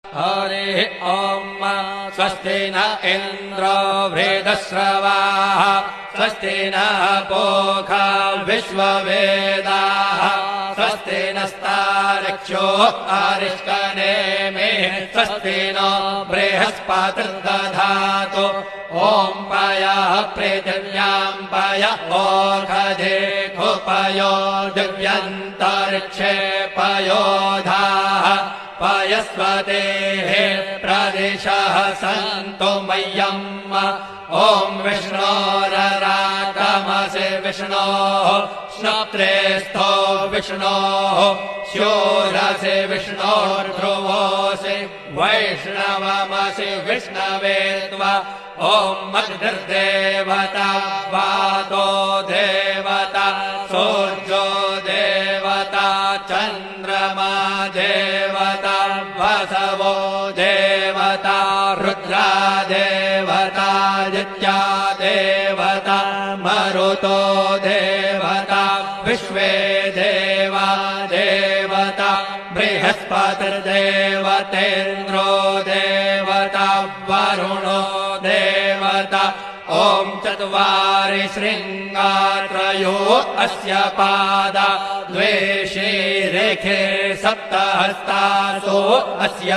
हरिः ॐ स्वस्ति न इन्द्रो वृद्धश्रवाः स्वस्ति नः पूषा विश्ववेदाः स्वस्ति नस्तार्क्ष्यो अरिष्टनेमिः स्वस्ति नो बृहस्पतिर्दधातु ॐ पयः पृथिव्यां पय ओषधे खुपयो दिव्यन्तरिक्षे पयोधाः पयस्वतेः प्रदिशः सन्तु मह्यम् ॐ विष्णोररागमसि विष्णोः श्नोत्रेस्थो विष्णोः शूरसि विष्णोर्ध्रुवोऽसि वैष्णवमसि विष्णवे त्वा ॐ अग्निर्देवता वातो देवता सूर्यो देवता चन्द्रमा देवता वसवो देवता रुद्रा देवता आदित्या देवता मरुतो देवता विश्वे देवा देवता बृहस्पतिर्देवतेन्द्रो देवता वरुणो देवता ॐ चत्वारि शृङ्गात्रयो अस्य पादा द्वे शीरेखे सप्तहस्तासो अस्य